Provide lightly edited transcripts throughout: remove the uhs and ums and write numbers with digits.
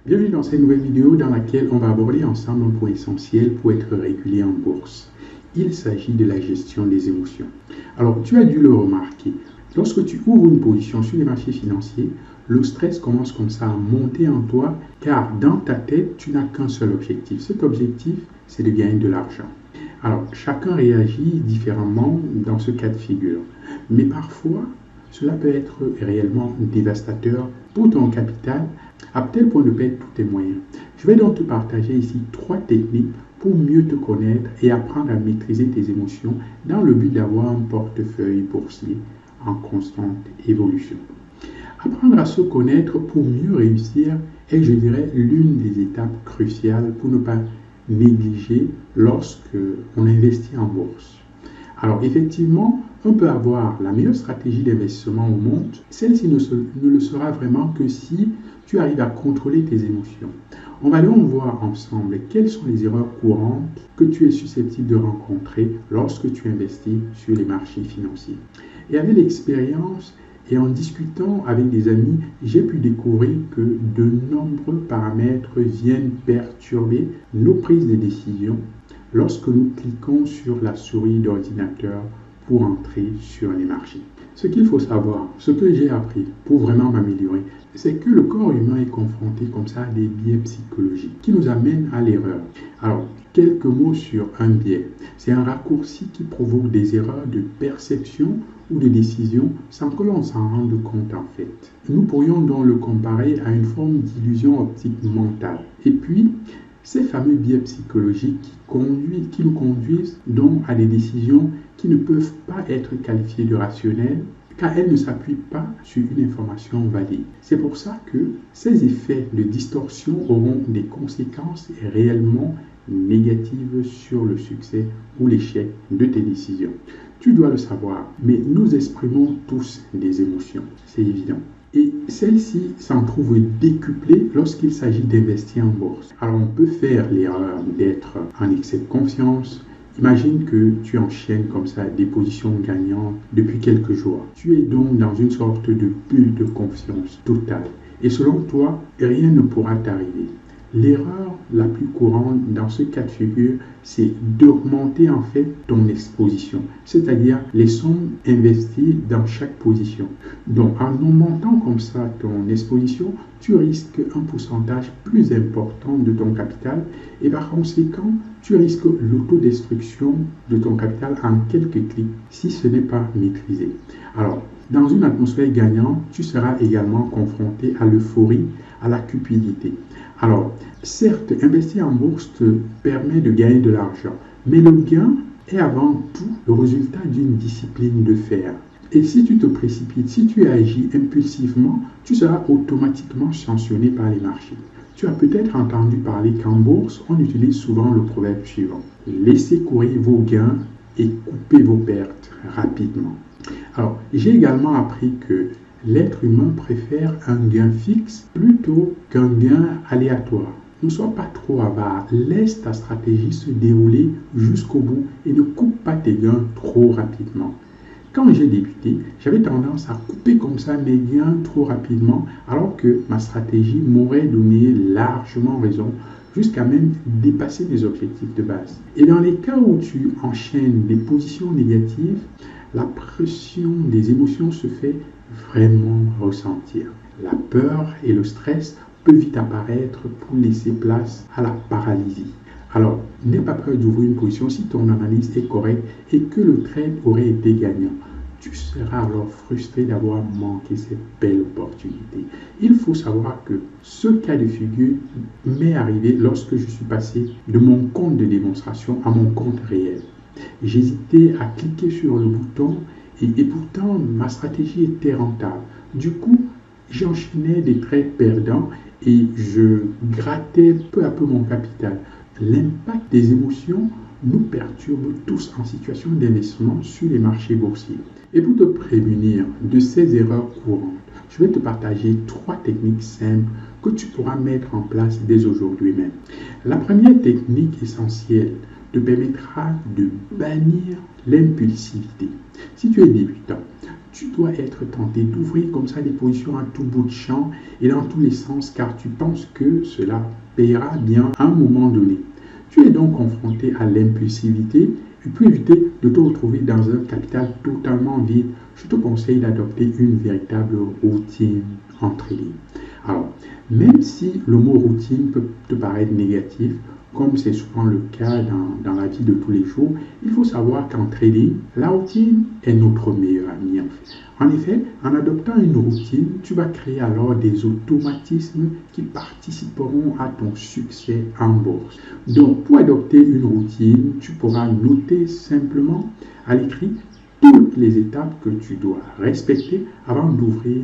Bienvenue dans cette nouvelle vidéo dans laquelle on va aborder ensemble un point essentiel pour être régulier en bourse. Il s'agit de la gestion des émotions. Alors, tu as dû le remarquer, lorsque tu ouvres une position sur les marchés financiers, le stress commence comme ça à monter en toi car dans ta tête, tu n'as qu'un seul objectif. Cet objectif, c'est de gagner de l'argent. Alors, chacun réagit différemment dans ce cas de figure. Mais parfois, cela peut être réellement dévastateur pour ton capital, à tel point de perdre tous tes moyens. Je vais donc te partager ici 3 techniques pour mieux te connaître et apprendre à maîtriser tes émotions dans le but d'avoir un portefeuille boursier en constante évolution. Apprendre à se connaître pour mieux réussir est, je dirais, l'une des étapes cruciales pour ne pas négliger lorsque on investit en bourse. Alors effectivement, on peut avoir la meilleure stratégie d'investissement au monde. Celle-ci ne le sera vraiment que si tu arrives à contrôler tes émotions. On va donc voir ensemble quelles sont les erreurs courantes que tu es susceptible de rencontrer lorsque tu investis sur les marchés financiers. Et avec l'expérience et en discutant avec des amis, j'ai pu découvrir que de nombreux paramètres viennent perturber nos prises de décision lorsque nous cliquons sur la souris d'ordinateur pour entrer sur les marchés. Ce qu'il faut savoir, ce que j'ai appris pour vraiment m'améliorer, c'est que le corps humain est confronté comme ça à des biais psychologiques qui nous amènent à l'erreur. Alors, quelques mots sur un biais. C'est un raccourci qui provoque des erreurs de perception ou de décision sans que l'on s'en rende compte en fait. Nous pourrions donc le comparer à une forme d'illusion optique mentale. Et puis, ces fameux biais psychologiques qui nous conduisent donc à des décisions qui ne peuvent pas être qualifiées de rationnelles car elles ne s'appuient pas sur une information valide. C'est pour ça que ces effets de distorsion auront des conséquences réellement négatives sur le succès ou l'échec de tes décisions. Tu dois le savoir, mais nous exprimons tous des émotions, c'est évident. Et celles-ci s'en trouvent décuplées lorsqu'il s'agit d'investir en bourse. Alors on peut faire l'erreur d'être en excès de confiance. Imagine que tu enchaînes comme ça des positions gagnantes depuis quelques jours. Tu es donc dans une sorte de bulle de confiance totale. Et selon toi, rien ne pourra t'arriver. L'erreur la plus courante dans ce cas de figure, c'est d'augmenter en fait ton exposition, c'est-à-dire les sommes investies dans chaque position. Donc en augmentant comme ça ton exposition, tu risques un pourcentage plus important de ton capital et par conséquent, tu risques l'autodestruction de ton capital en quelques clics si ce n'est pas maîtrisé. Alors, dans une atmosphère gagnante, tu seras également confronté à l'euphorie, à la cupidité. Alors, certes, investir en bourse te permet de gagner de l'argent, mais le gain est avant tout le résultat d'une discipline de fer. Et si tu te précipites, si tu agis impulsivement, tu seras automatiquement sanctionné par les marchés. Tu as peut-être entendu parler qu'en bourse, on utilise souvent le proverbe suivant: laissez courir vos gains et coupez vos pertes rapidement. Alors, j'ai également appris que l'être humain préfère un gain fixe plutôt qu'un gain aléatoire. Ne sois pas trop avare, laisse ta stratégie se dérouler jusqu'au bout et ne coupe pas tes gains trop rapidement. Quand j'ai débuté, j'avais tendance à couper comme ça mes gains trop rapidement alors que ma stratégie m'aurait donné largement raison jusqu'à même dépasser mes objectifs de base. Et dans les cas où tu enchaînes des positions négatives, la pression des émotions se fait vraiment ressentir. La peur et le stress peuvent vite apparaître pour laisser place à la paralysie. Alors, n'aie pas peur d'ouvrir une position si ton analyse est correcte et que le trade aurait été gagnant. Tu seras alors frustré d'avoir manqué cette belle opportunité. Il faut savoir que ce cas de figure m'est arrivé lorsque je suis passé de mon compte de démonstration à mon compte réel. J'hésitais à cliquer sur le bouton et pourtant ma stratégie était rentable. Du coup, j'enchaînais des trades perdants et je grattais peu à peu mon capital. L'impact des émotions nous perturbe tous en situation d'investissement sur les marchés boursiers. Et pour te prémunir de ces erreurs courantes, je vais te partager 3 techniques simples que tu pourras mettre en place dès aujourd'hui même. La première technique essentielle te permettra de bannir l'impulsivité. Si tu es débutant, tu dois être tenté d'ouvrir comme ça des positions à tout bout de champ et dans tous les sens car tu penses que cela paiera bien à un moment donné. Tu es donc confronté à l'impulsivité et pour éviter de te retrouver dans un capital totalement vide, je te conseille d'adopter une véritable routine en trading. Alors, même si le mot routine peut te paraître négatif, comme c'est souvent le cas dans la vie de tous les jours, il faut savoir qu'en trading, la routine est notre meilleur ami. En effet, en adoptant une routine, tu vas créer alors des automatismes qui participeront à ton succès en bourse. Donc, pour adopter une routine, tu pourras noter simplement à l'écrit toutes les étapes que tu dois respecter avant d'ouvrir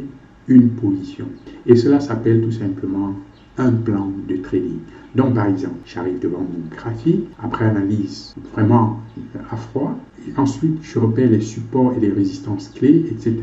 une position. Et cela s'appelle tout simplement un plan de trading. Donc, par exemple, j'arrive devant mon graphique, après analyse vraiment à froid, et ensuite je repère les supports et les résistances clés, etc.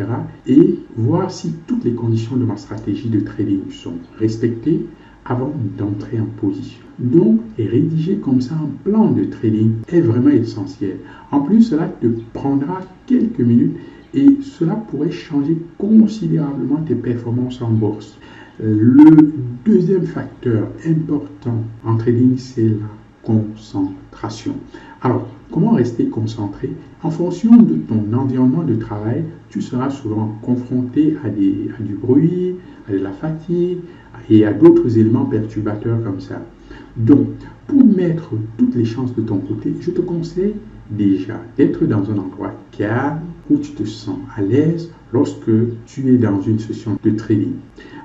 et voir si toutes les conditions de ma stratégie de trading sont respectées avant d'entrer en position. Donc, rédiger comme ça un plan de trading est vraiment essentiel. En plus, cela te prendra quelques minutes et cela pourrait changer considérablement tes performances en bourse. Le deuxième facteur important en trading, c'est la concentration. Alors, comment rester concentré? En fonction de ton environnement de travail, tu seras souvent confronté à du bruit, à de la fatigue et à d'autres éléments perturbateurs comme ça. Donc, pour mettre toutes les chances de ton côté, je te conseille déjà d'être dans un endroit calme où tu te sens à l'aise lorsque tu es dans une session de trading.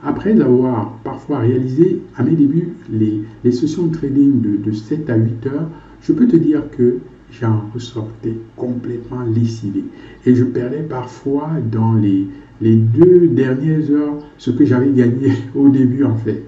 Après avoir parfois réalisé à mes débuts les sessions de trading de 7 à 8 heures, je peux te dire que j'en ressortais complètement lessivé. Et je perdais parfois dans les 2 dernières heures ce que j'avais gagné au début en fait.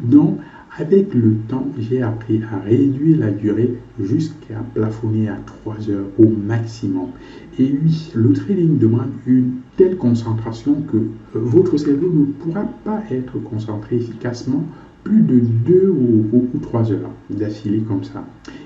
Donc, avec le temps, j'ai appris à réduire la durée jusqu'à plafonner à 3 heures au maximum. Et oui, le trading demande une telle concentration que votre cerveau ne pourra pas être concentré efficacement plus de 2 ou 3 heures d'affilée comme ça.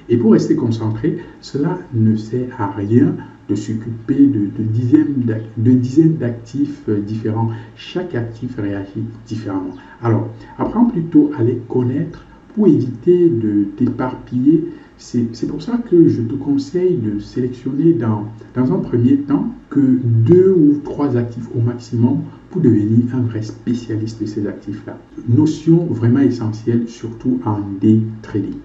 Et pour rester concentré, cela ne sert à rien de s'occuper de dizaines d'actifs différents. Chaque actif réagit différemment. Alors, apprends plutôt à les connaître pour éviter de t'éparpiller. C'est pour ça que je te conseille de sélectionner dans un premier temps que 2 ou 3 actifs au maximum pour devenir un vrai spécialiste de ces actifs-là. Notion vraiment essentielle, surtout en day trading.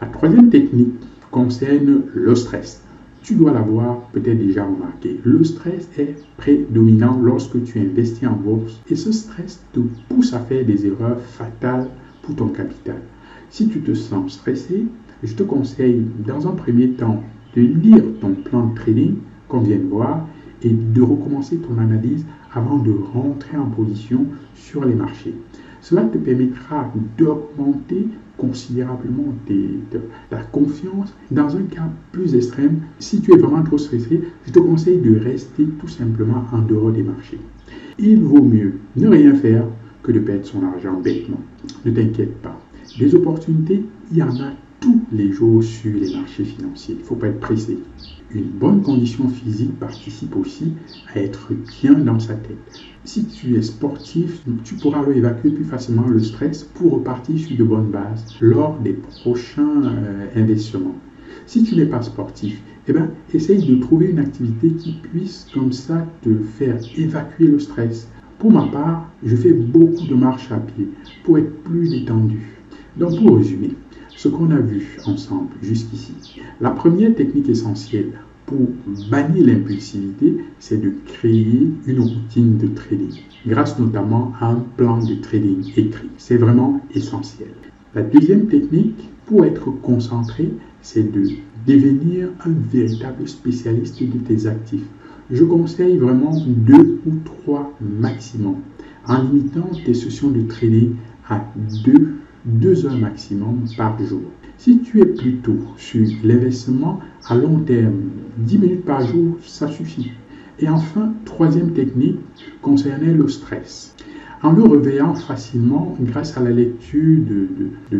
La troisième technique concerne le stress. Tu dois l'avoir peut-être déjà remarqué. Le stress est prédominant lorsque tu investis en bourse et ce stress te pousse à faire des erreurs fatales pour ton capital. Si tu te sens stressé, je te conseille dans un premier temps de lire ton plan de trading qu'on vient de voir et de recommencer ton analyse avant de rentrer en position sur les marchés. Cela te permettra d'augmenter considérablement ta confiance. Dans un cas plus extrême, si tu es vraiment trop stressé, je te conseille de rester tout simplement en dehors des marchés. Il vaut mieux ne rien faire que de perdre son argent bêtement. Ne t'inquiète pas. Des opportunités, il y en a tous les jours sur les marchés financiers. Il ne faut pas être pressé. Une bonne condition physique participe aussi à être bien dans sa tête. Si tu es sportif, tu pourras alors évacuer plus facilement le stress pour repartir sur de bonnes bases lors des prochains investissements. Si tu n'es pas sportif, essaye de trouver une activité qui puisse comme ça te faire évacuer le stress. Pour ma part, je fais beaucoup de marche à pied pour être plus détendu. Donc pour résumer, ce qu'on a vu ensemble jusqu'ici, la première technique essentielle pour bannir l'impulsivité, c'est de créer une routine de trading, grâce notamment à un plan de trading écrit. C'est vraiment essentiel. La deuxième technique, pour être concentré, c'est de devenir un véritable spécialiste de tes actifs. Je conseille vraiment 2 ou 3 maximum, en limitant tes sessions de trading à 2 heures maximum par jour. Si tu es plutôt sur l'investissement à long terme, 10 minutes par jour, ça suffit. Et enfin, troisième technique concernait le stress. En le réveillant facilement grâce à la lecture de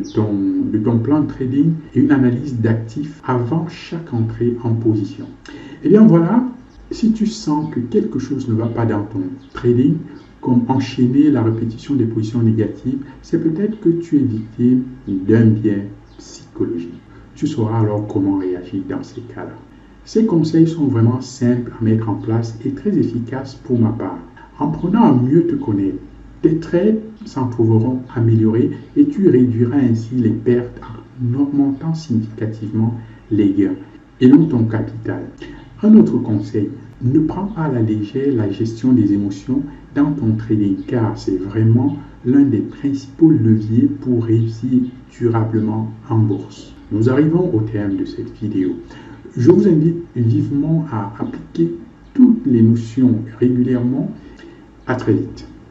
ton plan de trading et une analyse d'actifs avant chaque entrée en position. Et bien voilà, Si tu sens que quelque chose ne va pas dans ton trading, comme enchaîner la répétition des positions négatives, c'est peut-être que tu es victime d'un biais psychologique. Tu sauras alors comment réagir dans ces cas-là. Ces conseils sont vraiment simples à mettre en place et très efficaces pour ma part. En prenant à mieux te connaître, tes trades s'en trouveront améliorés et tu réduiras ainsi les pertes en augmentant significativement les gains et non ton capital. Un autre conseil, ne prends pas à la légère la gestion des émotions dans ton trading car c'est vraiment l'un des principaux leviers pour réussir durablement en bourse. Nous arrivons au terme de cette vidéo. Je vous invite vivement à appliquer toutes les notions régulièrement. À très vite.